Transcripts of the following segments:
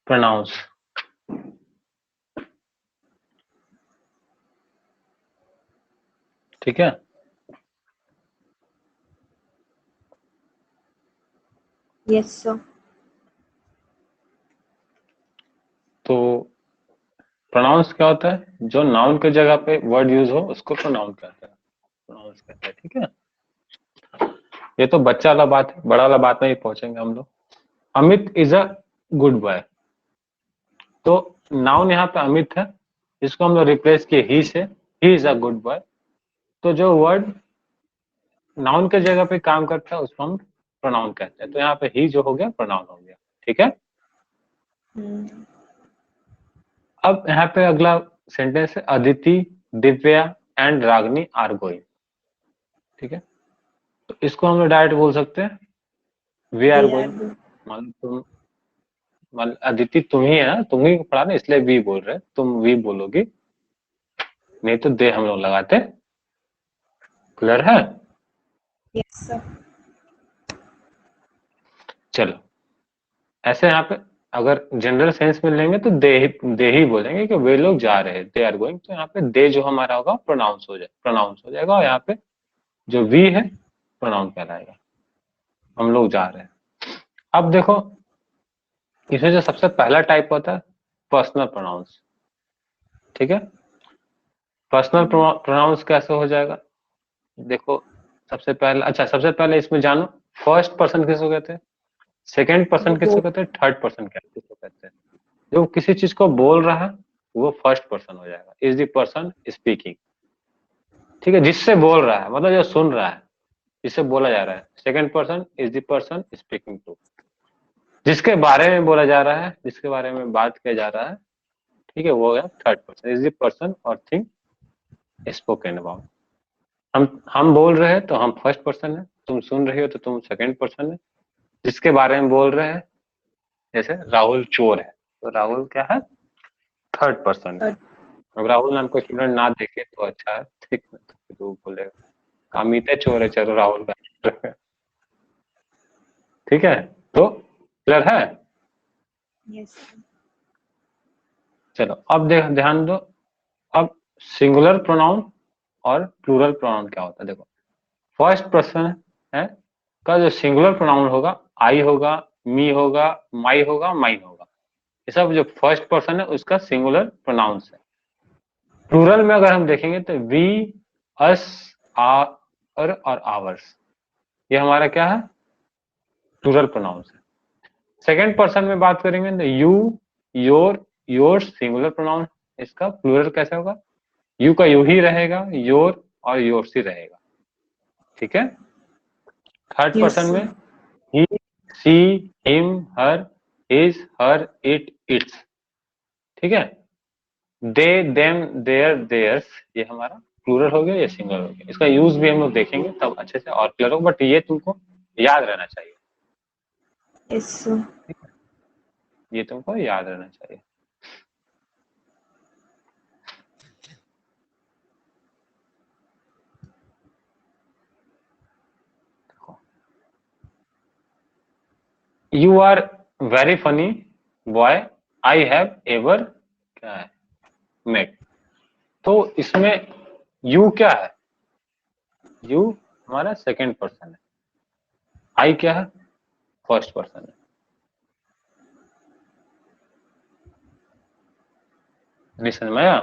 Pronounce. ठीक है, yes sir. तो प्रोनाउंस क्या होता है? जो नाउन के जगह पे वर्ड यूज हो उसको प्रोनाउन कहते हैं, प्रोनाउंस कहते हैं। ठीक है, ये तो बच्चा वाला बात है, बड़ा वाला बात में ही पहुंचेंगे हम लोग। Amit is a good boy. तो नाउन यहाँ पे अमित है, इसको हम लोग रिप्लेस किए ही से, he is a good boy. तो जो वर्ड नाउन के जगह पे काम करता है उसको हम प्रोनाउन कहते हैं। तो यहाँ पे ही जो हो गया प्रोनाउन हो गया। ठीक है, अब यहाँ पे अगला सेंटेंस है, Aditi, Divya and Ragini are going. ठीक है, तो इसको हम लोग डायरेक्ट बोल सकते हैं we are they are going. Good. मान तुम, मान अदिति तुम ही है ना, तुम ही पढ़ा ना, इसलिए वी बोल रहे हैं, तुम वी बोलोगी, नहीं तो दे हम लोग लगाते। क्लियर है? Yes sir. चलो, ऐसे यहाँ पे अगर जनरल सेंस में लेंगे तो दे ही बोलेंगे कि वे लोग जा रहे हैं, दे आर गोइंग। तो यहाँ पे दे जो हमारा होगा प्रोनाउंस हो जाएगा, और यहाँ पे जो वी है प्रोनाउन कहलाएगा, हम लोग जा रहे हैं। अब देखो, इसमें जो सबसे पहला टाइप होता है पर्सनल प्रोनाउंस। ठीक है, पर्सनल प्रोनाउंस कैसे हो जाएगा? देखो, सबसे पहले इसमें जानो, फर्स्ट पर्सन किसको कहते हैं, सेकेंड पर्सन किसको कहते हैं, थर्ड पर्सन किसको कहते हैं। जो किसी चीज को बोल रहा है वो फर्स्ट पर्सन हो जाएगा, इज द पर्सन स्पीकिंग। ठीक है, जिससे बोल रहा है मतलब जो सुन रहा है, जिससे बोला जा रहा है। Second person is the person speaking to. जिसके बारे में बोला जा रहा है, जिसके बारे में बात किया जा रहा है, ठीक है, वो है third person, is the person और थिंग स्पोकन अबाउट। हम बोल रहे हैं तो हम फर्स्ट पर्सन है, तुम सुन रही हो तो तुम सेकेंड पर्सन है। जिसके बारे में बोल रहे हैं, जैसे राहुल चोर है, तो राहुल क्या है, थर्ड पर्सन है। अब राहुल नाम को स्टूडेंट ना देखे तो अच्छा है, ठीक है, तो फिर वो बोलेगा अमित है चोर है, चलो राहुल का। ठीक है, तो क्लियर है? यस। चलो अब ध्यान दो, अब सिंगुलर प्रोनाउन और प्लूरल प्रोनाउन क्या होता है। देखो, फर्स्ट पर्सन है का जो सिंगुलर प्रोनाउन होगा, आई होगा, मी होगा, माई होगा, माइन होगा। ये सब जो फर्स्ट पर्सन है उसका सिंगुलर प्रोनाउंस है। प्लूरल में अगर हम देखेंगे तो वी, अस, आर और आवर्स, ये हमारा क्या है, प्लूरल प्रोनाउंस है। सेकेंड पर्सन में बात करेंगे तो you, your, yours singular pronoun, इसका प्लूरल कैसे होगा, यू का यू ही रहेगा, योर और योर्स ही रहेगा। ठीक है, थर्ड यस पर्सन में sir. He, she, him, her, his, her, its. ठीक है, दे, देम, देयर, देयर्स, ये हमारा प्लूरल हो गया, ये सिंगुलर हो गया। इसका यूज भी हम लोग देखेंगे तब अच्छे से और क्लियर होगा, बट ये तुमको याद रहना चाहिए। Yes sir. ठीक है, ये तुमको याद रहना चाहिए। You are very funny boy, I have ever, क्या है, मेट। तो इसमें यू क्या है, यू हमारा सेकेंड पर्सन है, आई क्या है, फर्स्ट पर्सन है। नहीं समझ में आया?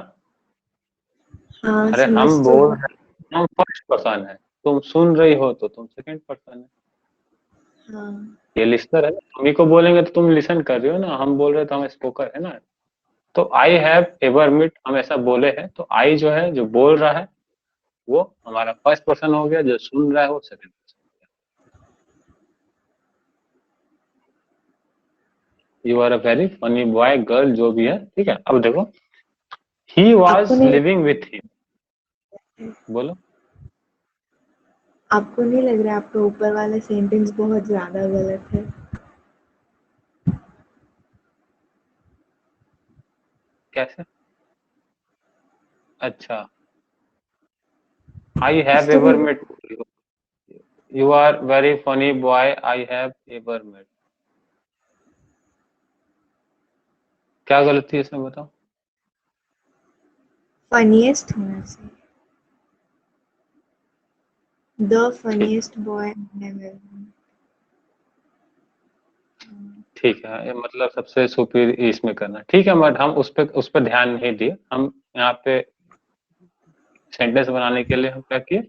हाँ अरे समझ हम तो बोल गई। रहे हैं, हम फर्स्ट पर्सन है, तुम सुन रही हो तो तुम सेकेंड पर्सन है। हाँ। ये लिस्टर है, हम को बोलेंगे तो तुम लिसन कर रही हो ना, हम बोल रहे तो हम स्पोकर है ना। तो आई हैव एवर मीट, हम ऐसा बोले हैं, तो आई जो है जो बोल रहा है वो हमारा फर्स्ट पर्सन हो गया, जो सुन रहा है वो second person. You are a very funny boy, girl, जो भी है। ठीक है, अब देखो, ही आपको वॉज नहीं लिविंग विथ हिम। बोलो, आपको नहीं लग रहा आपका ऊपर वाला सेंटेंस बहुत ज्यादा गलत है? कैसे? अच्छा, आई हैव उसको भी ever met, you are very funny boy, I have ever met. क्या गलती है इसमें बताओ? फनीएस्ट होना चाहिए। द फनीएस्ट बॉय ठीक है, ये मतलब सबसे सुपीरियर इसमें करना, ठीक है, बट हम उस पे ध्यान नहीं दिए। हम यहाँ पे सेंटेंस बनाने के लिए हम क्या किए,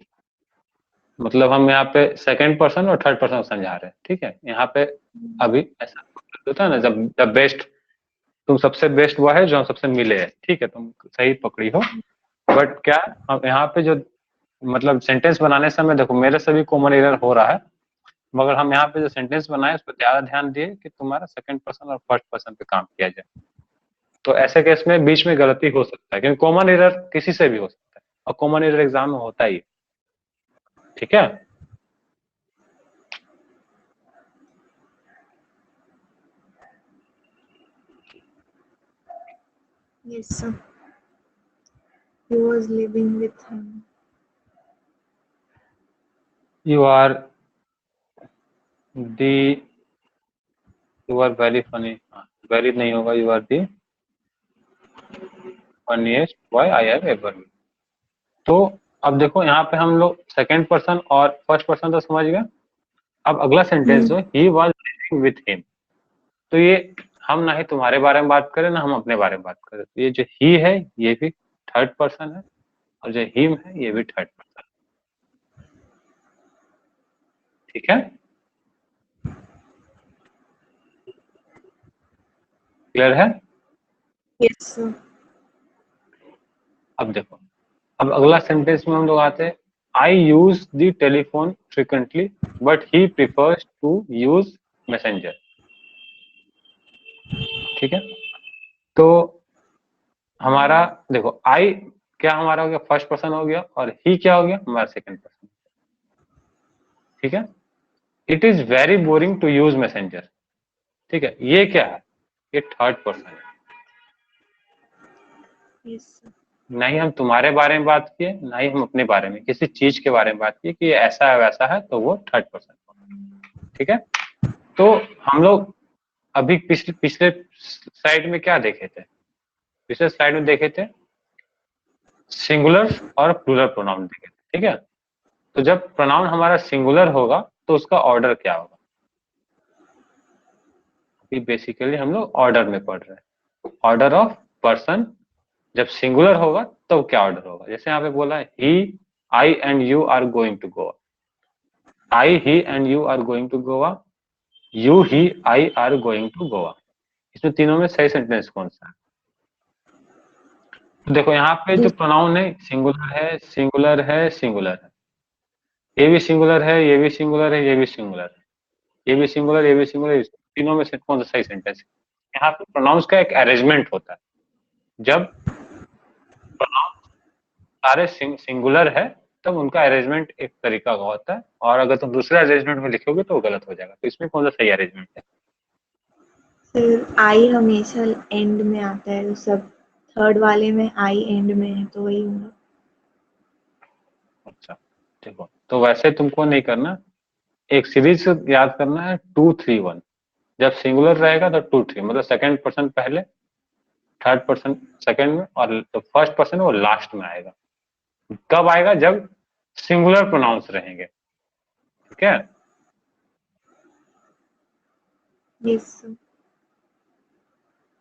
मतलब हम यहाँ पे सेकंड पर्सन और थर्ड पर्सन समझा रहे हैं, ठीक है। यहाँ पे अभी ऐसा होता है ना, जब द बेस्ट, तुम सबसे बेस्ट वो है जो हम सबसे मिले है, ठीक है, तुम सही पकड़ी हो। बट क्या हम यहाँ पे जो मतलब सेंटेंस बनाने समय देखो मेरे से भी कॉमन एरर हो रहा है, मगर हम यहाँ पे जो सेंटेंस बनाए उस पर ज्यादा ध्यान दिए कि तुम्हारा सेकंड पर्सन और फर्स्ट पर्सन पे काम किया जाए। तो ऐसे केस में बीच में गलती हो सकता है, क्योंकि कॉमन एरर किसी से भी हो सकता है, और कॉमन एरर एग्जाम में होता ही है, ठीक है। Yes, sir. He was living with him. You are the, you are very funny, very नहीं होगा, you are the funniest boy I have ever been. तो अब देखो यहाँ पे हम लोग सेकंड पर्सन और फर्स्ट पर्सन तो समझ गए। अब अगला सेंटेंस जो he was living with him, तो ये हम ना ही तुम्हारे बारे में बात करें ना हम अपने बारे में बात करें, तो ये जो ही है ये भी थर्ड पर्सन है, और जो हिम है ये भी थर्ड पर्सन, ठीक है। क्लियर है? Yes, sir. अब देखो, अब अगला सेंटेंस में हम लोग आते हैं, I use the telephone frequently but he prefers to use messenger, ठीक है। तो हमारा देखो आई क्या हमारा हो गया, फर्स्ट पर्सन हो गया, और ही क्या हो गया, हमारा सेकंड पर्सन, ठीक है। It is very boring to use messenger, ठीक है, ये क्या है, ये थर्ड पर्सन है। Yes, sir. ना ही हम तुम्हारे बारे में बात किए, ना ही हम अपने बारे में, किसी चीज के बारे में बात किए कि ये ऐसा है वैसा है, तो वो थर्ड पर्सन, ठीक है। तो हम लोग अभी पिछले पिछले स्लाइड में क्या देखे थे, पिछले स्लाइड में देखे थे सिंगुलर और प्लूरल प्रोनाउन देखे थे, ठीक है। तो जब प्रोनाउन हमारा सिंगुलर होगा तो उसका ऑर्डर क्या होगा, अभी बेसिकली हम लोग ऑर्डर में पढ़ रहे हैं, ऑर्डर ऑफ पर्सन। जब सिंगुलर होगा तो क्या ऑर्डर होगा, जैसे यहाँ पे बोला है he I and you are going to Goa, I he and you are going to Goa, you he I are going to Goa, इसमें तीनों में सही सेंटेंस कौन सा है? तो देखो यहाँ पे जो प्रोनाउन है सिंगुलर है, सिंगुलर है, सिंगुलर है, ये भी सिंगुलर है, ये भी सिंगुलर है, ये भी सिंगुलर है, ये भी सिंगुलर, ये भी सिंगुलर, तीनों में से कौन सा सही सेंटेंस है? यहाँ पे प्रोनाउंस का एक अरेंजमेंट होता है, जब प्रोनाउन सारे सिंगुलर है तब उनका अरेंजमेंट एक तरीका का होता है, और अगर तुम दूसरे अरेंजमेंट में लिखोगे तो वो गलत हो जाएगा। तो इसमें कौन सा सही अरेंजमेंट है? फिर आई हमेशा एंड में आता है, तो सब थर्ड वाले में आई एंड में है, तो वही होगा। अच्छा, देखो तो वैसे तुमको नहीं करना, एक सीरीज याद करना है 2 3 1। जब सिंगुलर रहेगा तो 2 3, मतलब सेकंड पर्सन पहले, थर्ड पर्सन सेकंड में, और जो फर्स्ट पर्सन वो लास्ट में आएगा। कब आएगा, जब सिंगुलर प्रोनाउंस रहेंगे, ठीक है। Yes sir.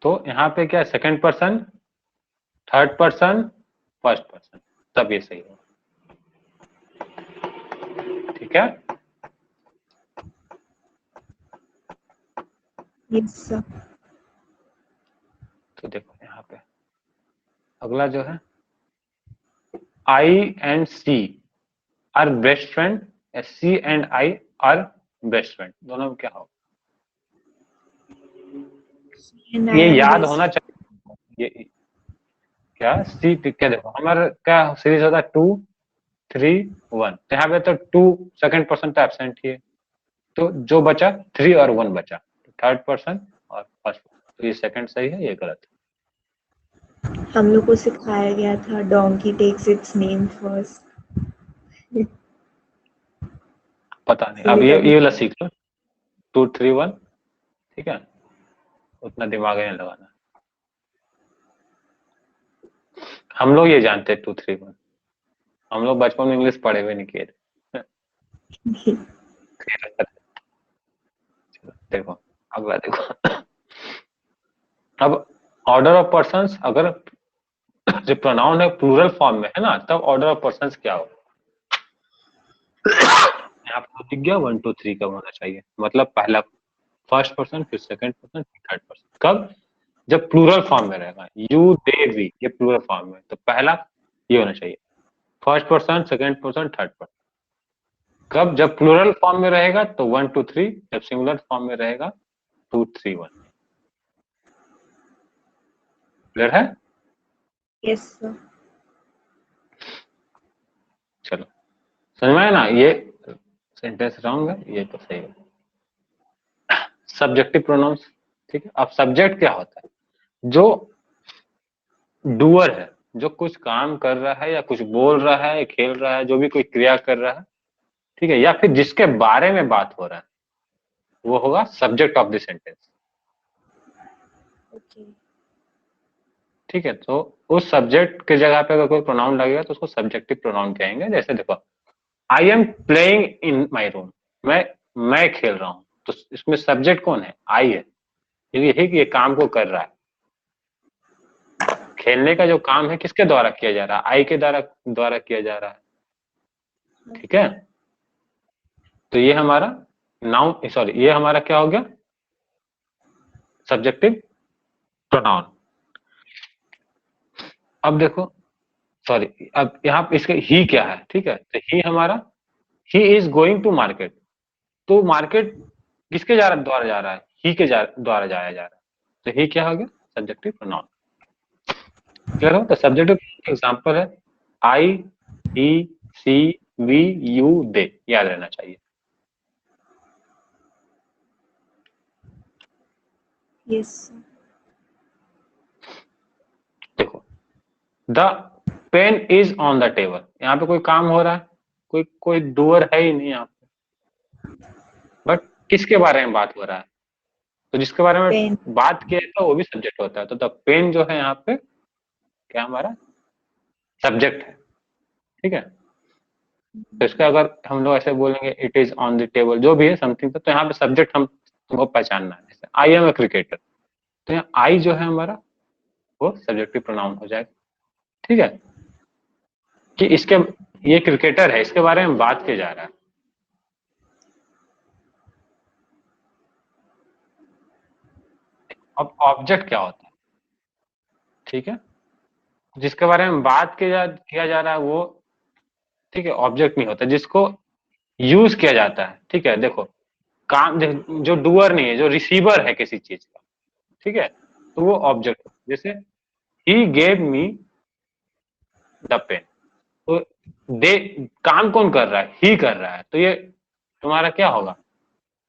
तो यहाँ पे क्या, second person, third person, first person, तब ये सही होगा, ठीक है। Yes sir. तो देखो यहाँ पे अगला जो है, I and she are best friend, she and I are best friend, दोनों में क्या होगा? एंड ये आई आर याद होना बेस्ट। चाहिए, ये क्या सी क्या, देखो हमारा क्या सीरीज होता है 2 3 1, तो यहाँ पे तो 2 सेकंड पर्सन तो एबसेंट ही है, तो जो बचा 3 और 1 बचा, तो थर्ड पर्सन और फर्स्ट, तो ये सेकंड सही है, ये गलत हम लोग को सिखाया गया था donkey takes its name first. है। पता नहीं, अब इसलिए कभी ये वाला सीख लो, 2 3 1, ठीक है, उतना दिमाग नहीं लगाना। हम लोग ये जानते हैं 2 3 1। हम लोग बचपन में इंग्लिश पढ़े हुए नहीं किए थे। चलो देखो, अगला देखो। अब ऑर्डर ऑफ पर्सन्स, अगर जो प्रोनाउन है प्लूरल फॉर्म में है ना, तब ऑर्डर ऑफ पर्सन्स क्या हो? यहाँ पर दिख गया 1 2 3 कब होना चाहिए, मतलब पहला फर्स्ट पर्सन, फिर सेकंड पर्सन, फिर थर्ड पर्सन। कब? जब प्लूरल फॉर्म में रहेगा, यू दे वी, ये प्लूरल फॉर्म में, तो पहला ये होना चाहिए, first person, second person, third person. कब? जब प्लूरल फॉर्म में रहेगा तो 1 2 3, जब सिंगुलर फॉर्म में रहेगा 2 3 1। क्लियर है? Yes sir. चलो समझ में आया ना? ये सेंटेंस रॉन्ग है, ये तो सही है। सब्जेक्टिव प्रोनाउंस, ठीक है। अब सब्जेक्ट क्या होता है? जो डूअर है, जो कुछ काम कर रहा है या कुछ बोल रहा है, खेल रहा है, जो भी कोई क्रिया कर रहा है, ठीक है, या फिर जिसके बारे में बात हो रहा है, वो होगा subject of the sentence. Okay. ठीक है, तो उस सब्जेक्ट की जगह पे अगर कोई प्रोनाउन लगेगा तो उसको सब्जेक्टिव प्रोनाउन कहेंगे। जैसे देखो, I am playing in my room, मैं खेल रहा हूँ, तो इसमें सब्जेक्ट कौन है? आई है, क्योंकि यही कि ये काम को कर रहा है। खेलने का जो काम है किसके द्वारा किया जा रहा है? आई के द्वारा द्वारा किया जा रहा है। ठीक है, तो ये हमारा नाउन, सॉरी, ये हमारा क्या हो गया? Subjective pronoun. अब देखो, सॉरी, अब यहाँ पे इसके ही क्या है? ठीक है, तो ही हमारा, he is going to market, तो मार्केट किसके द्वारा जा रहा है? ही के द्वारा जाया जा रहा है, तो ही क्या हो गया? Subjective pronoun. क्लियर हो? तो सब्जेक्टिव एग्जांपल है आई, ही, सी, वी, यू, दे, याद रहना चाहिए। Yes sir. देखो, the pen is on the table, यहाँ पे कोई काम हो रहा है, कोई कोई डूअर है ही नहीं यहाँ पे, बट किसके बारे में बात हो रहा है? तो जिसके बारे में पेन। बात किया था वो भी सब्जेक्ट होता है, तो द पेन जो है यहाँ पे क्या हमारा सब्जेक्ट है। ठीक है, तो इसका अगर हम लोग ऐसे बोलेंगे it is on the table, जो भी है समथिंग, तो यहाँ पे सब्जेक्ट हम तुमको पहचानना है। जैसे आई एम ए क्रिकेटर, तो यहाँ आई जो है हमारा वो सब्जेक्टिव प्रोनाउन हो जाएगा। ठीक है, कि इसके, ये क्रिकेटर है, इसके बारे में बात किया जा रहा है। अब ऑब्जेक्ट क्या होता है? ठीक है, जिसके बारे में बात किया जा रहा है वो, ठीक है, ऑब्जेक्ट नहीं होता। जिसको यूज किया जाता है, ठीक है, देखो, काम जो डूअर नहीं है, जो रिसीवर है किसी चीज का, ठीक है, तो वो ऑब्जेक्ट। जैसे he gave me the pen, तो दे, काम कौन कर रहा है? ही कर रहा है, तो ये तुम्हारा क्या होगा?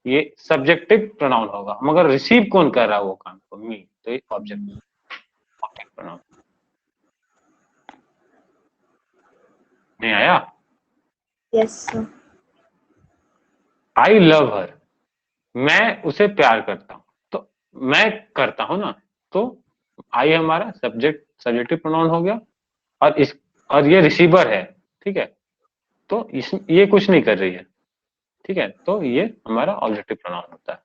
ये सब्जेक्टिव प्रोनाउन होगा। मगर रिसीव कौन कर रहा है वो काम को? मी, तो ये ऑब्जेक्ट प्रोनाउन। नहीं आया? Yes sir. आई लव हर, मैं उसे प्यार करता हूँ, तो मैं करता हूँ ना, तो आई हमारा सब्जेक्टिव प्रोनाउन हो गया, और इस, और ये रिसीवर है, ठीक है, तो इस, ये कुछ नहीं कर रही है, ठीक है, तो ये हमारा ऑब्जेक्टिव प्रोनाउन होता है।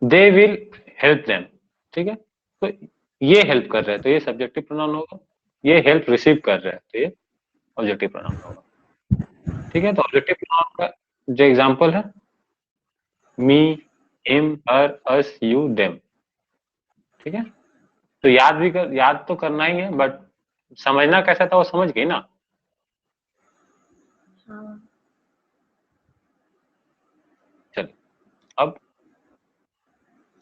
दे विल हेल्प देम, ठीक है, तो ये हेल्प कर रहे हैं, तो ये सब्जेक्टिव प्रोनाउन होगा। ये हेल्प रिसीव कर रहे हैं, तो ये ऑब्जेक्टिव प्रोनाउन होगा। ठीक है, तो ऑब्जेक्टिव प्रोनाउन का जो एग्जांपल है, me, him, her, us, you, them. ठीक है, तो याद तो करना ही है, बट समझना कैसा था वो समझ गई ना? हाँ। चलिए, अब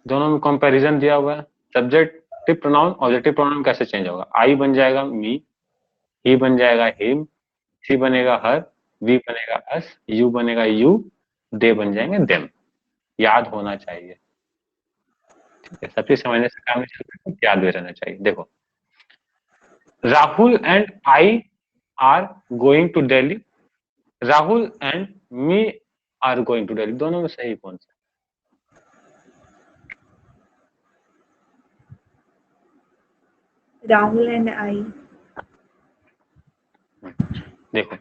दोनों में कंपैरिजन दिया हुआ है। सब्जेक्टिव प्रोनाउन ऑब्जेक्टिव प्रोनाउन कैसे चेंज होगा? आई बन जाएगा मी, ही बन जाएगा हिम, सी बनेगा हर, वी बनेगा अस, यू बनेगा यू, दे बन जाएंगे देम। याद होना चाहिए। ठीक है, सब चीज समझने से काम नहीं चलता, याद भी रहना चाहिए। देखो, Rahul and I are going to Delhi, Rahul and me are going to Delhi, दोनों में सही कौन सा? Rahul and I. देखो,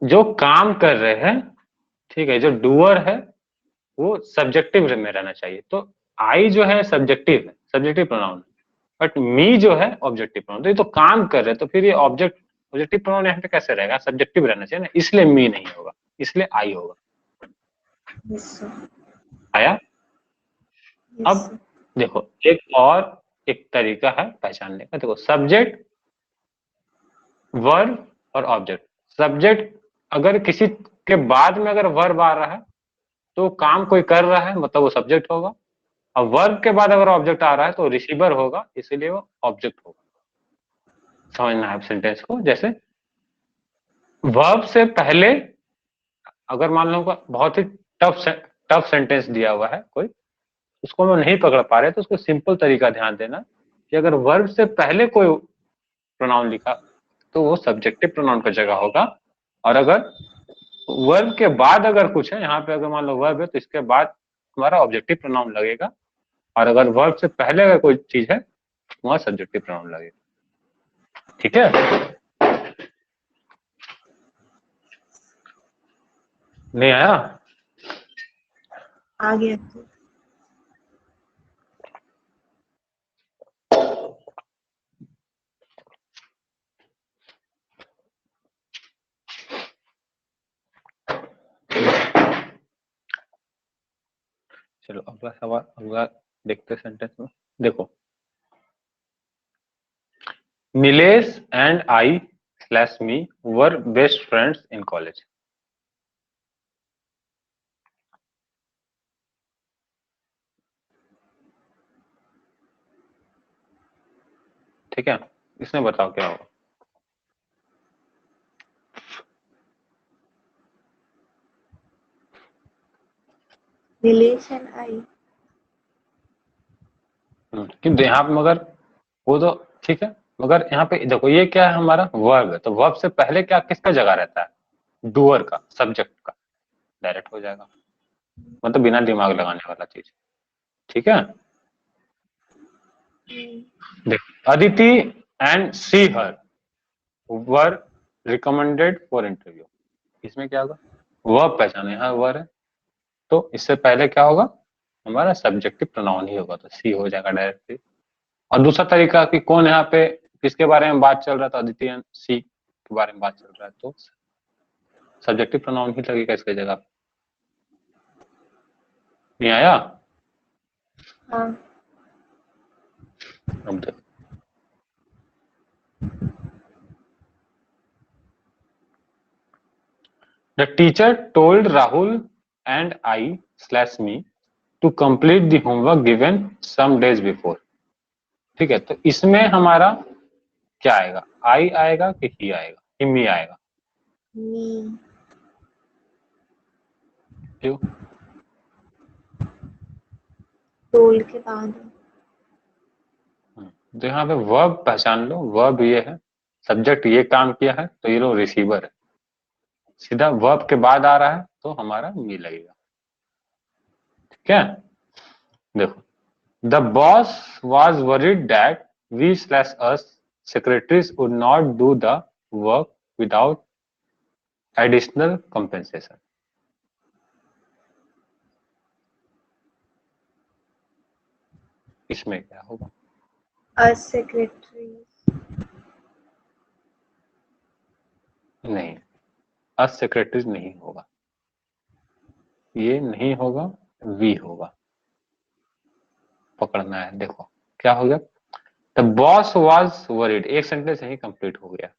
जो काम कर रहे हैं, ठीक है, जो डूअर है वो सब्जेक्टिव में रहना चाहिए। तो आई जो है सब्जेक्टिव प्रोनाउन है, बट मी जो है ऑब्जेक्टिव प्रोनाउन। तो ये तो काम कर रहे हैं, तो फिर ये ऑब्जेक्टिव प्रोनाउन यहाँ पे कैसे रहेगा? सब्जेक्टिव रहना चाहिए ना, इसलिए मी नहीं होगा, इसलिए आई होगा। Yes sir. आया? यस अब सर। देखो, एक तरीका है पहचानने का। देखो, सब्जेक्ट, वर्ब और ऑब्जेक्ट। सब्जेक्ट अगर किसी के बाद में अगर वर्ब आ रहा है तो काम कोई कर रहा है, मतलब वो सब्जेक्ट होगा। और वर्ब के बाद अगर ऑब्जेक्ट आ रहा है तो रिसीवर होगा, इसीलिए वो ऑब्जेक्ट होगा। समझना है सेंटेंस को। जैसे वर्ब से पहले अगर मान लो बहुत ही टफ सेंटेंस दिया हुआ है कोई, उसको हम नहीं पकड़ पा रहे, तो उसको सिंपल तरीका ध्यान देना कि अगर वर्ब से पहले कोई प्रोनाउन लिखा तो वो सब्जेक्टिव प्रोनाउन का जगह होगा। और अगर वर्ब के बाद अगर कुछ है, यहाँ पे अगर मान लो वर्ब है तो इसके बाद हमारा ऑब्जेक्टिव प्रोनाउन लगेगा। और अगर वर्ब से पहले अगर कोई चीज है, वहां सब्जेक्टिव प्रोनाउन लगेगा। ठीक है? नहीं आया? आ गया सर। चलो अगला सवाल, अगला देखते सेंटेंस में। देखो, Nilesh and I slash me were best friends in college. ठीक है, इसमें बताओ क्या होगा? Nilesh and I. किंतु यहाँ पे मगर वो तो ठीक है, मगर यहाँ पे देखो ये क्या है, हमारा वर्ब है, तो वर्ब से पहले क्या किसका जगह रहता है? डूअर का, सब्जेक्ट का। डायरेक्ट हो जाएगा, मतलब बिना दिमाग लगाने वाला चीज। ठीक है? देख, Aditi and she her were recommended for interview. इसमें क्या होगा? वर्ब पहचानो, यहाँ वर्ब है, तो इससे पहले क्या होगा? हमारा सब्जेक्टिव प्रोनाउन ही होगा, तो सी हो जाएगा डायरेक्टली। और दूसरा तरीका कि कौन यहाँ पे किसके बारे में बात चल रहा था? अदिति एंड सी के बारे में बात चल रहा है, तो सब्जेक्टिव प्रोनाउन ही लगेगा इसके जगह पे। नहीं आया? हाँ। अब देखो, the teacher told Rahul and I slash me to complete the homework given some days before. ठीक है, तो इसमें हमारा क्या आएगा? आई आएगा कि ही आएगा कि मी आएगा? मी। क्यों? टोल के बाद। तो यहाँ पे वर्ब पहचान लो, वर्ब ये है, सब्जेक्ट ये काम किया है, तो ये लो रिसीवर है। सीधा वर्ब के बाद आ रहा है तो हमारा मी लगेगा। ठीक है? देखो, the boss was worried that we slash us secretaries would not do the work without additional compensation। इसमें क्या होगा? अस सेक्रेटरी। नहीं, अस सेक्रेटरीज नहीं होगा, ये नहीं होगा, वी होगा। पकड़ना है। देखो क्या हो गया? द बॉस was worried, एक सेंटेंस यही कंप्लीट हो गया।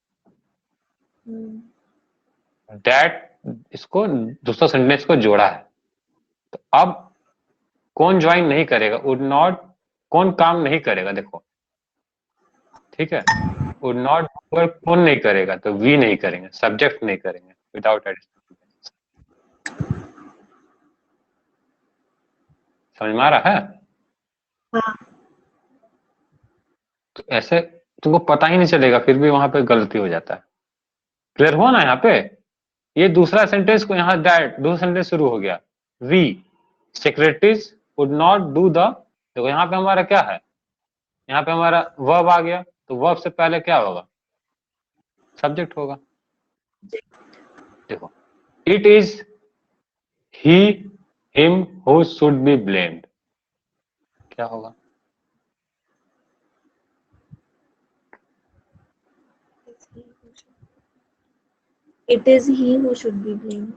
दैट इसको दूसरा सेंटेंस को जोड़ा है, तो अब कौन ज्वाइन नहीं करेगा? वुड नॉट, कौन काम नहीं करेगा? देखो, ठीक है, वुड नॉट कौन नहीं करेगा? तो वी नहीं करेंगे, सब्जेक्ट नहीं करेंगे विदाउट एडिशनल। समझ में आ रहा है? हाँ। तो ऐसे तुमको पता ही नहीं चलेगा, फिर भी वहां पे गलती हो जाता है। क्लियर हुआ ना? यहाँ पे ये दूसरा सेंटेंस को यहाँ दैट दूसरा सेंटेंस शुरू हो गया, we secretaries would not do the. देखो यहाँ पे हमारा क्या है? यहाँ पे हमारा वर्ब आ गया, तो वर्ब से पहले क्या होगा? सब्जेक्ट होगा। देखो, it is he him who should be blamed, क्या होगा? It is he who should be blamed.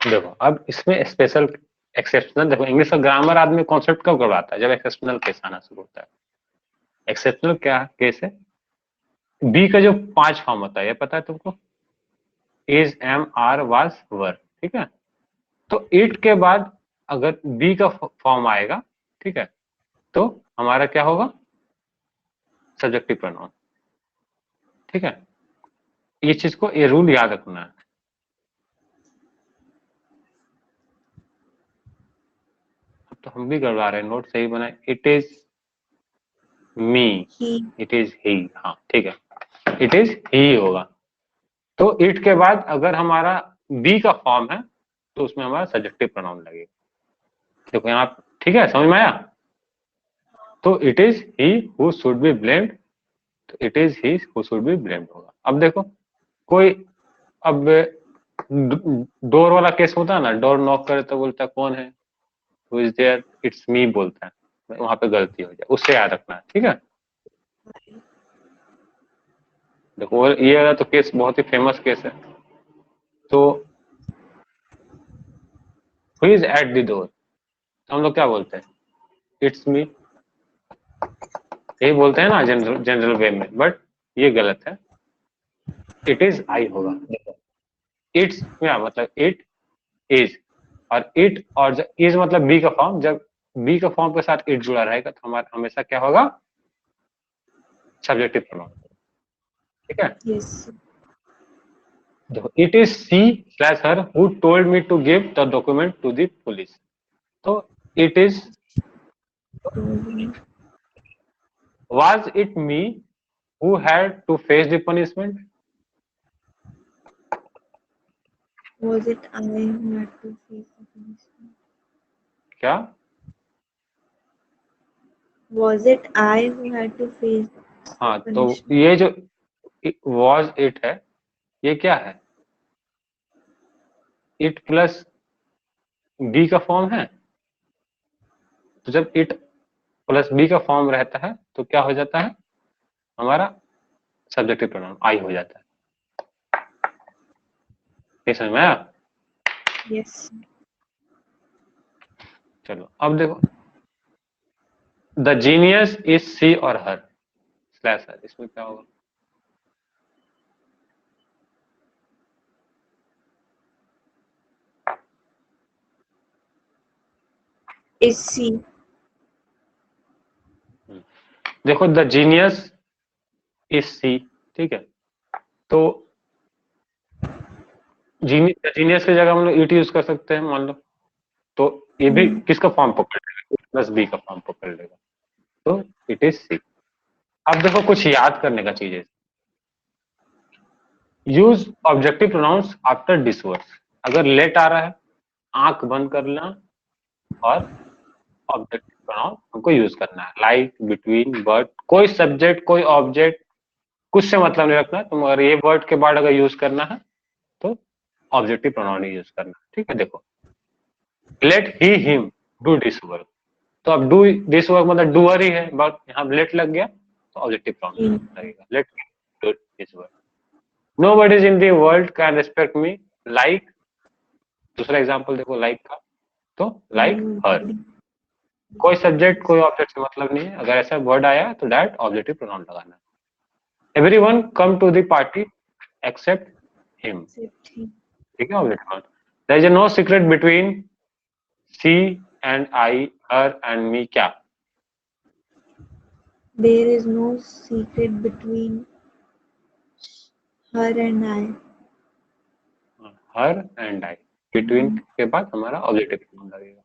देखो, अब इसमें स्पेशल एक्सेप्शनल, देखो इंग्लिश का ग्रामर आदमी कॉन्सेप्ट कब करवाता है? जब एक्सेप्शनल केस आना शुरू होता है। एक्सेप्शनल क्या केस है? बी का जो 5 फॉर्म होता है, ये पता है तुमको? इज, एम, आर, वाज, वर, ठीक है? तो इट के बाद अगर बी का फॉर्म आएगा, ठीक है, तो हमारा क्या होगा? सब्जेक्टिव प्रोनाउन, ठीक है? ये चीज को, ये रूल याद रखना है। अब तो हम भी करवा रहे हैं, नोट सही बनाए। It is me, He. It is ही, हाँ ठीक है, इट इज ही होगा। तो इट के बाद अगर हमारा बी का फॉर्म है तो उसमें हमारा सब्जेक्टिव प्रोनाउन लगेगा। देखो यहाँ, ठीक है, समझ में आया? तो it is he who should be blamed, तो it is he who should be blamed होगा। अब देखो, कोई, अब डोर वाला केस होता है ना, डोर नॉक करे तो बोलता है कौन है, who is there, it's me बोलता है, वहां पे गलती हो जाए, उससे याद रखना है, ठीक है? देखो ये वाला तो केस बहुत ही फेमस केस है। तो who is at the door, तो हम लोग क्या बोलते हैं? इट्स मी, यही बोलते हैं ना जनरल जनरल वे में, बट ये गलत है, इट इज आई होगा। देखो, इट्स क्या मतलब? इट इज, और इट और इज मतलब बी का फॉर्म, जब बी का फॉर्म के साथ इट जुड़ा रहेगा तो हमारा हमेशा क्या होगा? सब्जेक्टिव प्रोनाउन, ठीक है? Yes. देखो, it is she slash her who told me to give the document to the police, तो it is, was it me who had to face the punishment? Was it I who had to face the punishment? क्या? Was it I who had to face the हाँ, तो punishment? ये जो was it है, ये क्या है? It plus B का फॉर्म है। तो जब इट प्लस बी का फॉर्म रहता है तो क्या हो जाता है? हमारा सब्जेक्टिव प्रोनाउन आई हो जाता है। ये समझ में आया? Yes. चलो अब देखो, द जीनियस इज सी और हर स्लैश हर, इसमें क्या होगा? Is she? देखो, द जीनियस इज सी, ठीक है, तो जीनियस की जगह हम लोग इट यूज कर सकते हैं, मान लो। तो ये भी किसका फॉर्म पकड़ लेगा? प्लस बी का फॉर्म पकड़ लेगा, तो इट इज सी। अब देखो, कुछ याद करने का चीज है। Use objective pronouns after this words. अगर लेट आ रहा है, आंख बंद कर लेना और ऑब्जेक्टिव प्रोनाउन हमको यूज करना है, लाइक, बिटवीन, बट, कोई सब्जेक्ट कोई ऑब्जेक्ट, कुछ से मतलब नहीं रखना। तुम अगर ये वर्ड के बाद अगर यूज करना है तो ऑब्जेक्टिव प्रोनाउन ही यूज करना है, ठीक है? देखो, let he him do this work, तो अब डू दिस वर्क मतलब डूअर ही है, बट यहाँ लेट लग गया तो ऑब्जेक्टिव प्रोनाउन Him. लगेगा, let do this work. Nobody is in the world can respect me like, दूसरा एग्जांपल देखो लाइक का, तो लाइक हर। Nobody. कोई सब्जेक्ट कोई ऑब्जेक्ट से मतलब नहीं है, अगर ऐसा वर्ड आया तो डायरेक्ट ऑब्जेक्टिव प्रोनाउन लगाना है। Everyone come to the party except him, Except him. ठीक है? Objective pronoun. There is no secret between she and I, her and me, क्या? There is no secret between her and I. Her and I, between के बाद हमारा objective pronoun लगेगा।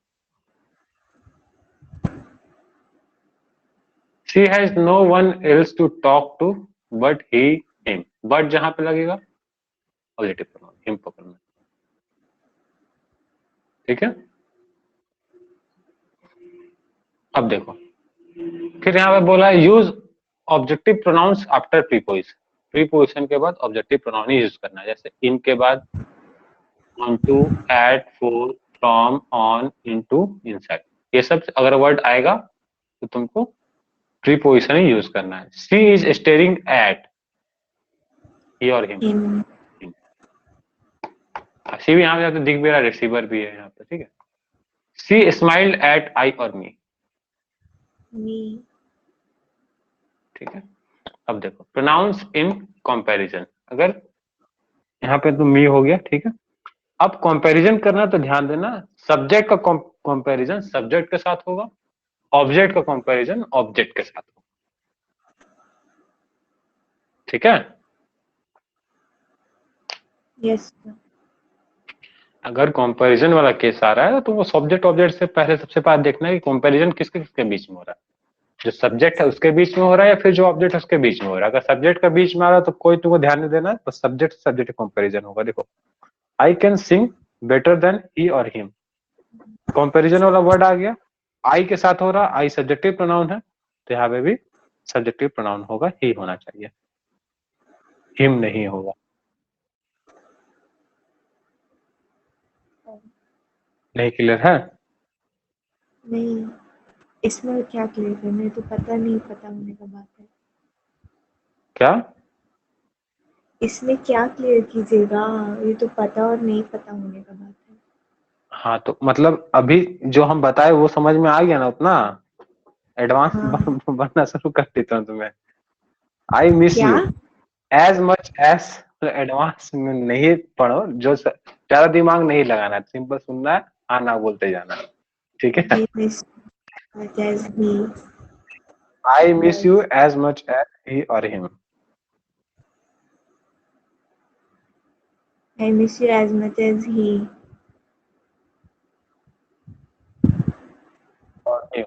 She has no one else to talk to but he him, but जहां पे लगेगा objective pronoun him पकड़ना, ठीक है? अब देखो, फिर यहाँ पे बोला है use objective pronouns after preposition, preposition के बाद ऑब्जेक्टिव प्रोनाउन ही यूज करना है, जैसे इन के बाद on to, at, for, from, on, into, inside, ये सब अगर वर्ड आएगा तो तुमको प्रीपोजिशन ही यूज करना है। सी इज स्टेरिंग एट, ही और हिम, him, सी भी यहाँ पे तो दिख भी रहा है, रिसीवर भी है यहाँ पे, ठीक है। सी स्माइल्ड एट आई और मी, me, ठीक है। अब देखो प्रोनाउंस इन कंपैरिजन, अगर यहाँ पे तो मी हो गया, ठीक है। अब कंपैरिजन करना तो ध्यान देना, सब्जेक्ट का कंपैरिजन सब्जेक्ट के साथ होगा, ऑब्जेक्ट का कंपैरिजन ऑब्जेक्ट के साथ होगा, ठीक है। yes sir. अगर कंपैरिजन वाला केस आ रहा है तो तुमको सब्जेक्ट ऑब्जेक्ट से पहले सबसे पहले देखना है कि कंपैरिजन किसके किसके बीच में हो रहा है, जो सब्जेक्ट है उसके बीच में हो रहा है या फिर जो ऑब्जेक्ट है उसके बीच में हो रहा है। अगर सब्जेक्ट का बीच में आ रहा है तो कोई तुमको ध्यान नहीं देना है, तो सब्जेक्ट सब्जेक्ट कंपैरिजन होगा। देखो I can sing better than he और हिम, कंपैरिजन वाला वर्ड आ गया, आई के साथ हो रहा, आई सब्जेक्टिव प्रोनाउन है, तो यहाँ पे भी सब्जेक्टिव प्रोनाउन होगा, ही होना चाहिए, हिम नहीं होगा। नहीं क्लियर है? नहीं, इसमें क्या क्लियर करना है, तो पता नहीं पता होने का बात है। क्या? इसमें क्या क्लियर कीजिएगा, ये तो पता और नहीं पता होने का बात है। हाँ तो मतलब अभी जो हम बताए वो समझ में आ गया ना उतना, एडवांस हाँ, बनना शुरू कर देता हूँ तुम्हें। आई मिस क्या? You as much as, advance में नहीं पढ़ो, जो ज्यादा दिमाग नहीं लगाना, सिंपल सुनना है, हाँ ना बोलते जाना, ठीक है। I miss much as he I miss you was. As much as he और him, I miss you as much as he. और हिम।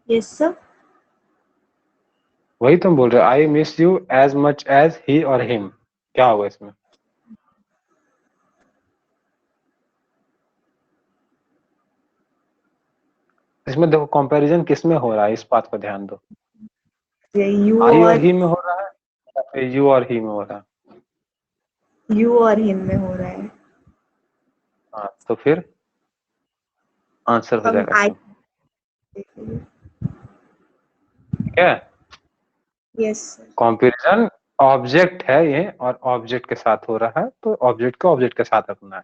Yes sir. वही तुम बोल रहे हो, I miss you as much as he और him, क्या होगा इसमें? इसमें देखो कंपैरिजन किस में हो रहा है, इस बात को ध्यान दो, You आई और और ही में हो रहा है या फिर यू और ही में हो रहा है? you और him में हो रहा है। हाँ तो फिर आंसर हो हम जाएगा I इसमें, ठीक है। yes sir. कंपैरिजन ऑब्जेक्ट है ये, और ऑब्जेक्ट के साथ हो रहा है, तो ऑब्जेक्ट को ऑब्जेक्ट के साथ रखना है,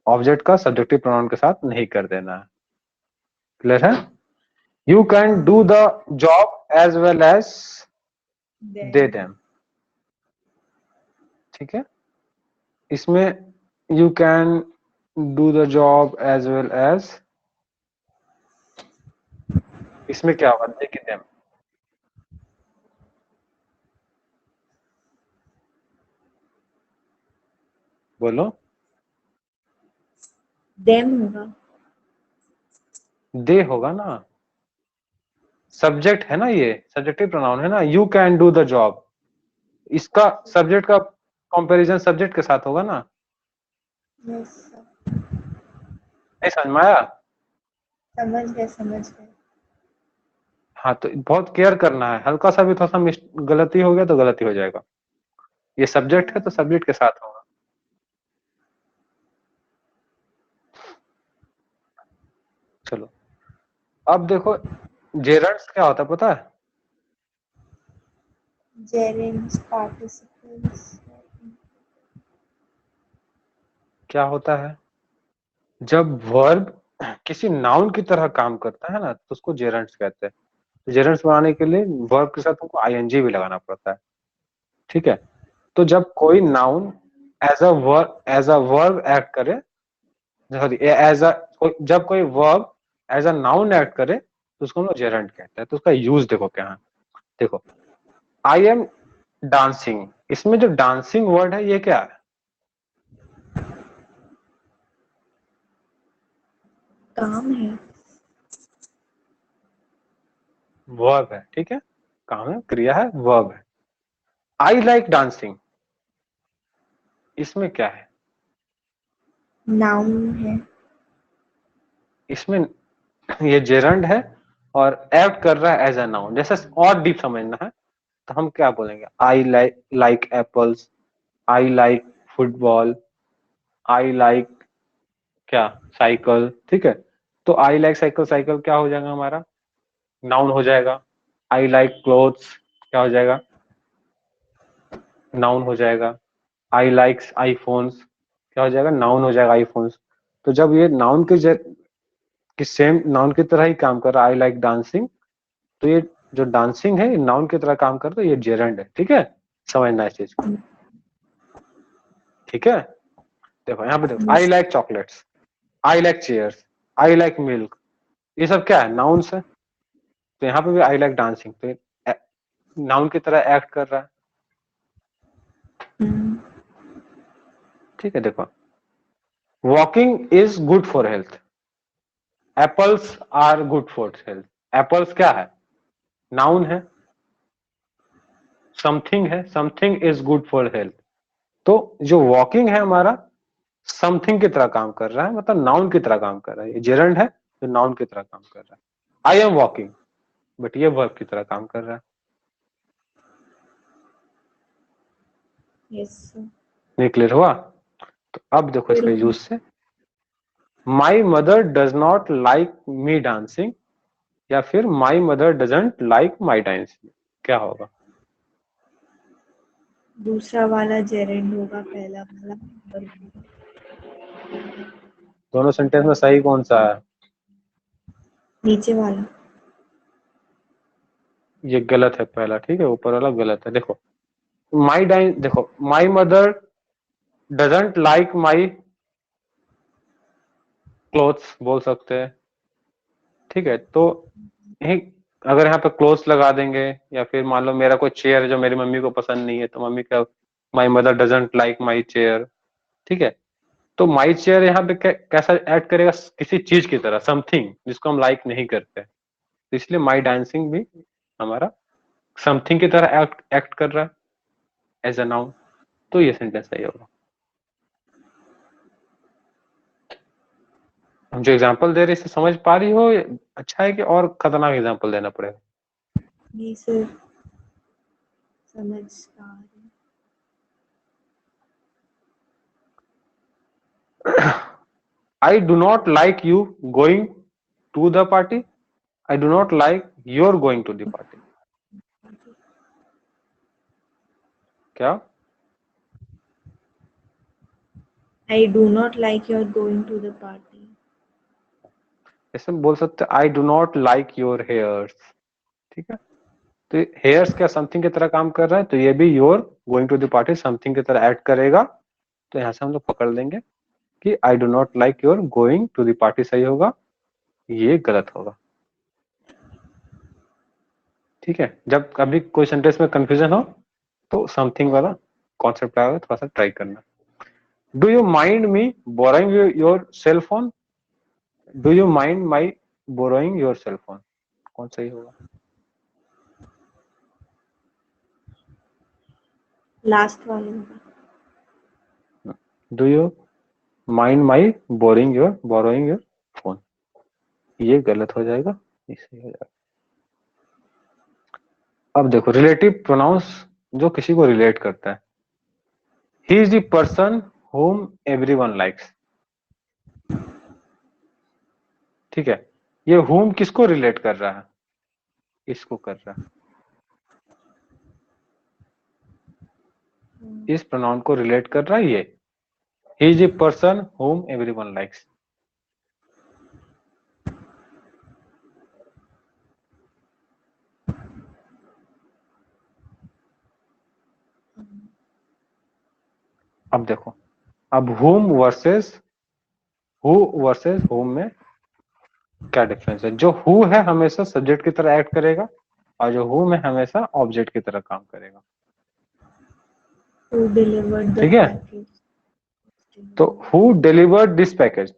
ऑब्जेक्ट का सब्जेक्टिव प्रोनाउन के साथ नहीं कर देना है, क्लियर है। You can do the job as well as they Then them, ठीक है। इसमें you can do the job as well as, इसमें क्या होगा, दे के देम, बोलो। them होगा। दे होगा ना, सब्जेक्ट है ना, ये सब्जेक्टिव प्रोनाउन है ना, you can do the job, इसका सब्जेक्ट का कंपैरिजन सब्जेक्ट के साथ होगा ना, Yes sir. नहीं समझ में आया? समझ गए समझ गए। हाँ तो बहुत केयर करना है, हल्का सा भी थोड़ा सा गलती हो गया तो गलती हो जाएगा, ये सब्जेक्ट है तो सब्जेक्ट के साथ होगा। चलो अब देखो जेरंड्स क्या होता है पता है? Gerunds, participles. क्या होता है? जब वर्ब किसी नाउन की तरह काम करता है ना तो उसको जेरंड्स कहते हैं। तो जेरंड्स बनाने के लिए वर्ब के साथ तुमको आईएनजी भी लगाना पड़ता है, ठीक है। तो जब कोई noun as a verb act करे, सॉरी एज अ, जब कोई verb as a noun act करे तो उसको हम लोग जेरंड कहते हैं। तो उसका यूज देखो क्या है, देखो आई एम डांसिंग, इसमें जो डांसिंग वर्ड है ये क्या है? काम है। वर्ब है, ठीक है, काम है, क्रिया है, वर्ब है। आई लाइक डांसिंग, इसमें क्या है? नाउन है। इसमें ये जेरंड है और एक्ट कर रहा है एज अ नाउन। जैसे और डीप समझना है तो हम क्या बोलेंगे? I like apples, I like football, I like क्या, साइकिल। ठीक है, तो आई लाइक साइकिल, साइकिल क्या हो जाएगा हमारा? नाउन हो जाएगा। आई लाइक क्लोथ्स क्या हो जाएगा? नाउन हो जाएगा। आई लाइक्स आईफोन्स क्या हो जाएगा? नाउन हो जाएगा आईफोन्स। तो जब ये नाउन की सेम नाउन की तरह ही काम कर रहा है, आई लाइक डांसिंग, तो ये जो डांसिंग है नाउन की तरह काम करता है, ये जेरंड है। ठीक है, समझना इस चीज को। ठीक है, देखो यहाँ पे देखो, I yes. Like chocolates, I like chairs, I like milk, ये सब क्या है? नाउन्स है। तो यहाँ पे भी आई लाइक डांसिंग, तो नाउन की तरह एक्ट कर रहा है। ठीक है, देखो, walking is good for health, apples are good for health. Apples क्या है? नाउन है। समथिंग है, something is good for health. तो जो वॉकिंग है हमारा समथिंग की तरह काम कर रहा है, मतलब नाउन की तरह काम कर रहा है। ये जेरंड है जो नाउन की तरह काम कर रहा है। आई एम वॉकिंग, बट ये वर्ब की तरह काम कर रहा है। यस। ये क्लियर हुआ? तो अब देखो इसका यूज से, my mother does not like me dancing, या फिर my mother doesn't like my dancing, क्या होगा? दूसरा वाला जेरेंड होगा, पहला वाला verb होगा। दोनों सेंटेंस में सही कौन सा है? नीचे वाला। ये गलत है पहला। ठीक है, ऊपर वाला गलत है। देखो, माई डाइन, देखो, my mother doesn't like my clothes बोल सकते हैं। ठीक है, तो यही अगर यहाँ पे क्लोथ्स लगा देंगे, या फिर मान लो मेरा कोई चेयर है जो मेरी मम्मी को पसंद नहीं है, तो मम्मी क्या, my mother doesn't like my chair. ठीक है, तो माई चेयर यहाँ पे कैसा ऐड करेगा? किसी चीज की तरह, समथिंग जिसको हम लाइक नहीं करते, तो इसलिए माई डांसिंग भी हमारा समथिंग की तरह एक्ट कर रहा है एज अ नाउन। तो ये सेंटेंस सही होगा। हम जो एग्जांपल दे रहे हैं इसे समझ पा रही हो? अच्छा है कि और खतरनाक एग्जांपल देना पड़ेगा? नहीं सर, समझ आ रही। I do not like you going to the party. I do not like your going to the party. क्या? I do not like your going to the party. ऐसे बोल सकते I do not like your hairs. ठीक है, तो hairs क्या something की तरह काम कर रहा है, तो ये भी your going to the party something की तरह ऐड करेगा। तो यहाँ से हम लोग पकड़ लेंगे कि I do not like your going to the party सही होगा, ये गलत होगा। ठीक है, जब कभी कोई सेंटेंस में कंफ्यूजन हो तो समथिंग वाला कॉन्सेप्ट आएगा, थोड़ा सा ट्राई करना। Do you mind me borrowing your cell phone? Do you mind my borrowing your cell phone, कौन सही होगा? लास्ट वाले होगा। Do you mind my borrowing your phone, ये गलत हो जाएगा, ये सही हो जाएगा। अब देखो, रिलेटिव प्रोनाउंस जो किसी को रिलेट करता है। He is the person home everyone likes. ठीक है, ये होम किसको रिलेट कर रहा है? इसको कर रहा है, इस प्रोनाउन को रिलेट कर रहा है ये। He is the person home everyone likes. अब देखो, अब हु वर्सेस होम में क्या डिफरेंस है? जो हु है हमेशा सब्जेक्ट की तरह एक्ट करेगा, और जो होम है हमेशा ऑब्जेक्ट की तरह काम करेगा। Who delivered the ठीक है, package? तो हु डिलीवर्ड दिस पैकेज,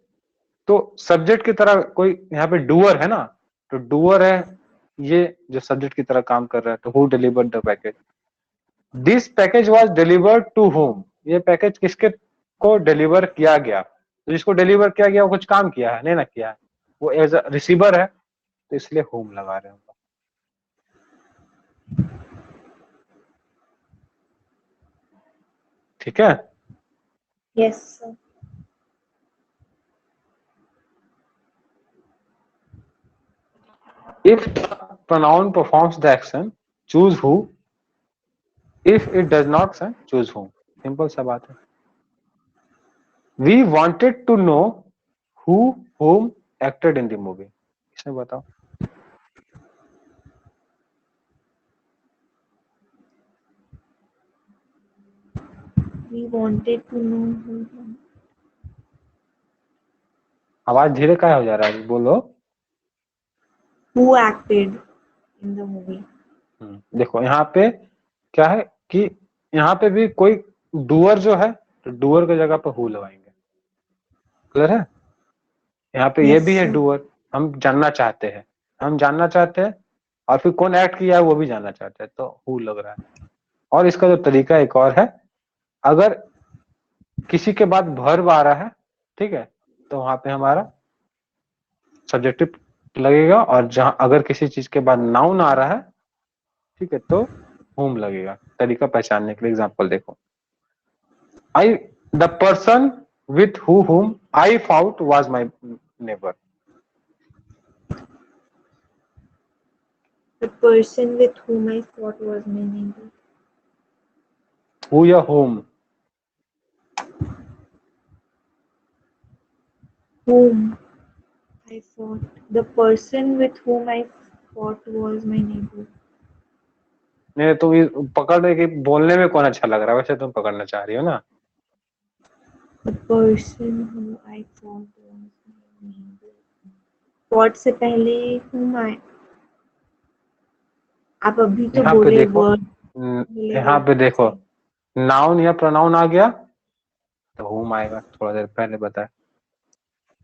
तो सब्जेक्ट की तरह कोई यहाँ पे डूअर है ना, तो डूअर है ये जो सब्जेक्ट की तरह काम कर रहा है, तो who delivered the package. This package was delivered to home, ये पैकेज किसके को डिलीवर किया गया, तो जिसको डिलीवर किया गया वो कुछ काम किया है, नहीं ना किया है, वो एज अ रिसीवर है, तो इसलिए होम लगा रहे हैं। ठीक है। Yes, sir. If pronoun performs the action, choose who, if it does not, choose whom। Simple सा बात है। We wanted to know who whom acted in the movie, इसमें बताओ। We wanted to know आवाज धीरे काय हो जा रहा है, बोलो। who acted in the movie. देखो यहाँ पे क्या है कि यहाँ पे भी कोई डूअर जो है, तो डूअर की जगह पे हु लगाएंगे। क्लियर है। यहाँ पे ये Yes, भी है sir. डूअर, हम जानना चाहते हैं, हम जानना चाहते हैं, और फिर कौन एक्ट किया है वो भी जानना चाहते हैं, तो हु लग रहा है। और इसका जो तरीका एक और है, अगर किसी के बाद वर्ब आ रहा है, ठीक है, तो वहां पे हमारा सब्जेक्टिव लगेगा, और जहां अगर किसी चीज के बाद नाउन आ रहा है, ठीक है, तो हुम लगेगा। तरीका पहचानने के लिए एग्जांपल देखो। I the person with whom I fought was my neighbour. The person with whom I fought was my neighbor. Who या हुम? Whom I fought. The person with whom I fought was my neighbor. नहीं, तुम पकड़ रहे कि बोलने में कौन अच्छा लग रहा है, वैसे तुम पकड़ना चाह रही हो ना। The person who I fought was my neighbor. Fought से पहले whom I. आप अभी तो यहाँ पे बोले देखो, वर्ड, यहाँ पे देखो, नाउन या प्रोनाउन आ गया तो हुम आएगा, थोड़ा देर पहले बताया।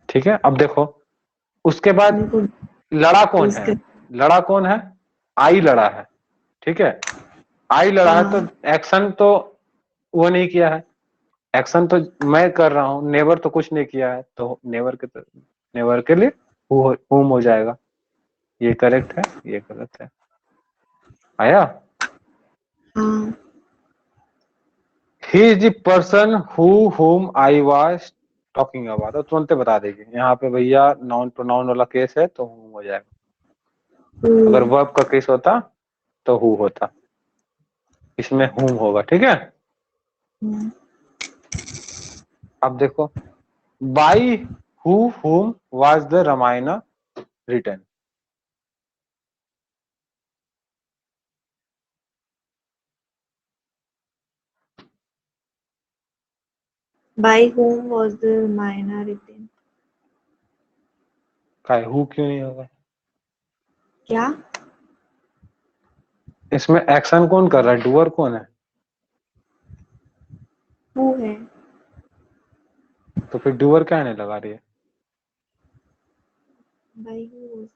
ठीक है, अब देखो उसके बाद मेरे को लड़ा कौन है, उसके लड़ा कौन है, आई लड़ा है। ठीक है, आई लड़ा है, तो एक्शन तो वो नहीं किया है, एक्शन तो मैं कर रहा हूँ, नेवर तो कुछ नहीं किया है, तो नेवर के लिए हुम हो जाएगा। ये करेक्ट है, ये गलत है। आया। हाँ। He is the person whom I was talking about, तो तुरंत बता देगी। यहाँ पे भैया नाउन प्रोनाउन वाला केस है तो हुम हो जाएगा। अगर वर्ब का केस होता तो हु होता, इसमें हुम होगा। ठीक है, अब देखो, by whom was the Ramayana written. By whom was the Ramayana written? काय हु क्यों नहीं होगा? क्या? इसमें एक्शन कौन कर रहा है, डूअर कौन है? Who है? तो फिर डूअर क्या नहीं लगा रही है? By who was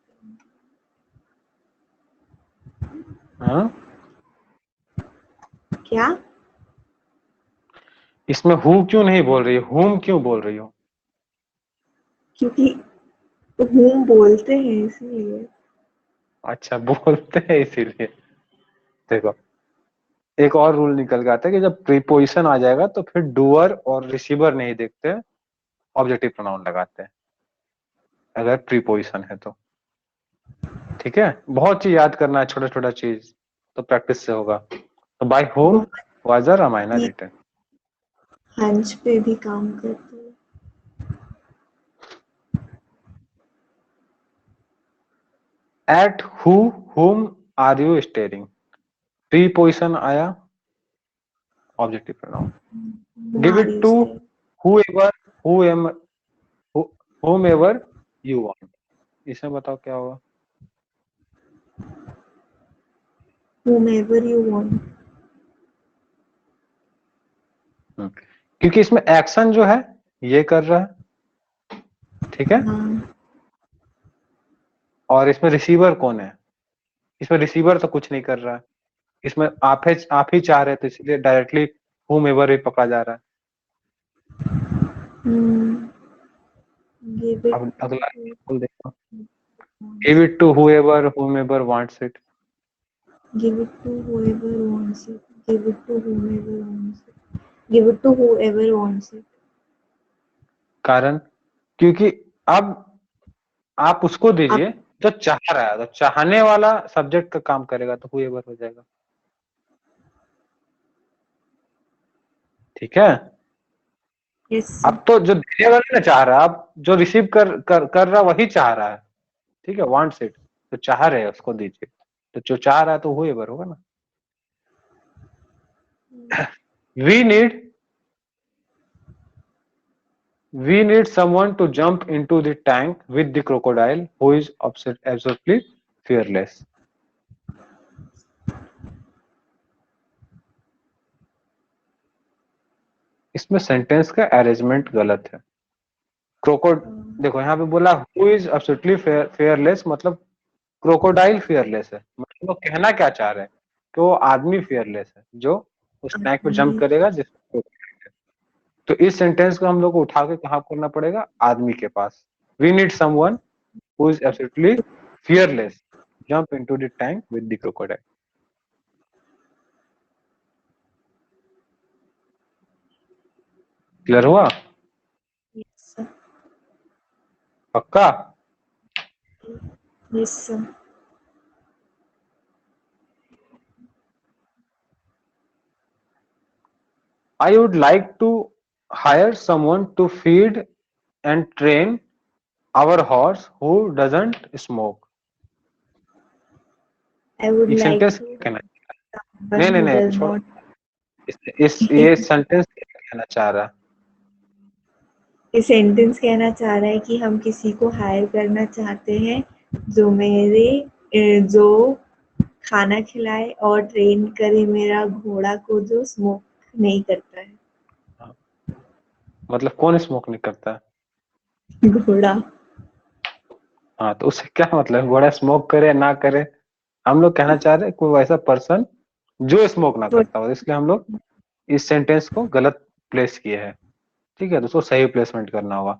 हाँ, क्या? इसमें हु क्यों नहीं बोल रही है, हुम क्यों बोल रही हो? क्योंकि whom बोलते हैं इसलिए। अच्छा, बोलते हैं इसीलिए। देखो, एक और रूल निकल के आता है कि जब प्रीपोजिशन आ जाएगा तो फिर डूअर और रिसीवर नहीं देखते, ऑब्जेक्टिव प्रोनाउन लगाते हैं अगर प्रीपोजिशन है तो। ठीक है, बहुत चीज याद करना है, छोटा छोटा चीज, तो प्रैक्टिस से होगा। तो बाय होम बहुत was the Ramayana he written. हंच पे भी काम करते हैं। At whom are you staring, preposition आया, objective pronoun. Give it Mario to style. whoever whoever whomever you want, इसमें बताओ क्या होगा? Whomever you want. क्योंकि इसमें एक्शन जो है ये कर रहा है। ठीक है, हाँ। और इसमें रिसीवर कौन है? इसमें रिसीवर तो कुछ नहीं कर रहा है, इसमें आप ही चाह रहे थे, इसलिए डायरेक्टली whomever ही पकड़ा जा रहा है। Give it अब अगला to एग्जाम्पल देखो, wants give it. It to whoever whomever wants it। Give it to whoever wants it. Give it to whomever wants it. Give it to whoever wants it. कारण, क्योंकि अब आप उसको अब दीजिए जो चाह रहा है, तो चाहने वाला सब्जेक्ट का काम करेगा, तो whoever हो जाएगा। ठीक है। yes sir. अब तो जो देने वाला ना चाह रहा है, अब जो रिसीव कर रहा वही चाह रहा है। ठीक है, वांट्स इट, तो चाह रहे हैं उसको दीजिए, तो जो चाह रहा है तो whoever होगा ना। we need we need someone to jump into the tank with the crocodile who is absolutely fearless। इसमें सेंटेंस का अरेंजमेंट गलत है। क्रोको देखो यहाँ पे बोला हु इज एब्सोल्युटली फेयरलेस, मतलब क्रोकोडाइल फेयरलेस है, मतलब वो कहना क्या चाह रहे हैं कि वो आदमी फेयरलेस है जो उस टैंक पे जंप करेगा जिसको। तो इस सेंटेंस को हम लोग को उठा के कहाँ करना पड़ेगा, आदमी के पास। We need someone who is absolutely fearless jump into the tank with the crocodile। Clear हुआ? Yes sir. पक्का? Yes sir. I would like to hire someone to feed and train our horse who doesn't smoke। I would ये like sentence to क्या कहना, one नहीं नहीं who नहीं does छोड़ो, not. इस ये सेंटेंस क्या कहना चाह रहा है? ये सेंटेंस कहना चाह रहा है कि हम किसी को हायर करना चाहते हैं जो खाना खिलाए और ट्रेन करे मेरा घोड़ा को जो स्मोक नहीं करता है। मतलब कौन स्मोक नहीं करता? घोड़ा। हाँ, तो उससे क्या मतलब, घोड़ा स्मोक करे ना करे, हम लोग कहना चाह रहे हैं कोई वैसा पर्सन जो स्मोक ना करता हो, इसलिए हम लोग इस सेंटेंस को गलत प्लेस किए हैं। ठीक है, तो उसको सही प्लेसमेंट करना होगा।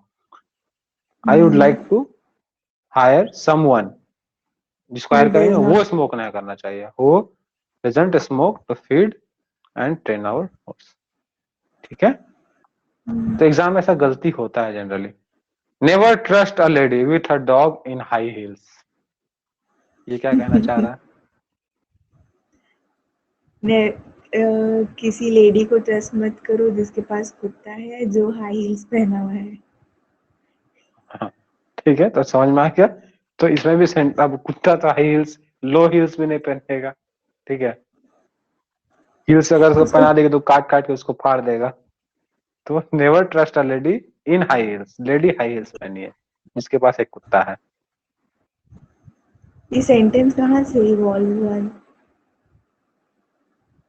I would like to hire someone, जिसको Who हायर करेंगे does not. वो स्मोक नहीं करना चाहिए, वो doesn't smoke to feed and train our horse. ठीक है, तो एग्जाम में ऐसा गलती होता है generally. Never trust a lady with a dog in high heels. ये क्या कहना चाह रहा है? किसी लेडी को ट्रस्ट मत करो जिसके पास कुत्ता है जो हाई हील्स पहना हुआ है। हाँ, ठीक है, तो समझ में आ गया। तो इसमें भी अब कुत्ता तो हाई हील्स, लो हील्स भी नहीं पहनेगा। ठीक है, हील्स अगर उसको उसको पहना देगा तो काट काट के उसको फाड़ देगा। तो never trust a lady in high heels, lady high heels पहनी है जिसके पास एक कुत्ता है। ये सेंटेंस कहाँ से इवॉल्व हुआ है?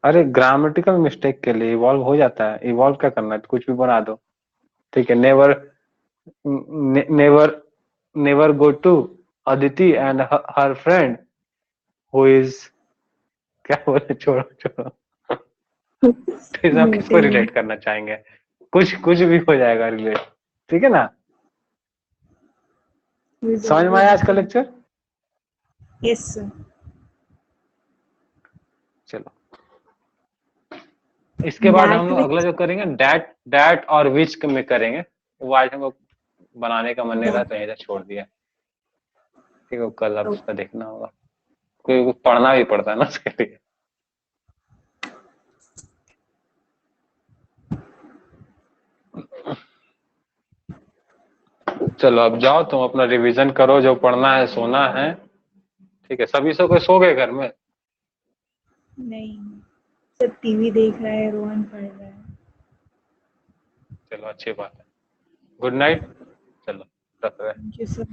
अरे ग्रामेटिकल मिस्टेक के लिए इवॉल्व हो जाता है, इवॉल्व क्या करना है, तो कुछ भी बना दो। ठीक है, never never never go to Aditi and her friend who is, क्या बोले, छोड़ो छोड़ो। तो इसे आप किसको नोटिंग। रिलेट करना चाहेंगे? कुछ कुछ भी हो जाएगा रिलेट। ठीक है ना? समझ में आया आज का लेक्चर? Yes sir. चलो, इसके बाद हम दैट लोग अगला विच जो करेंगे डैट डैट और विच में करेंगे। वो आज हमको बनाने का मन नहीं रहा तो यहीं से छोड़ दिया। ठीक है, कल अब उसका देखना होगा, कोई पढ़ना भी पड़ता है ना उसके लिए। चलो अब जाओ, तुम अपना रिवीजन करो, जो पढ़ना है, सोना है। ठीक है, सभी से कोई सो गए घर में? नहीं, सब टीवी देख रहा है, रोहन पढ़ रहा है। चलो, अच्छी बात है। Good night. चलो, रख रहे हैं। Thank you sir.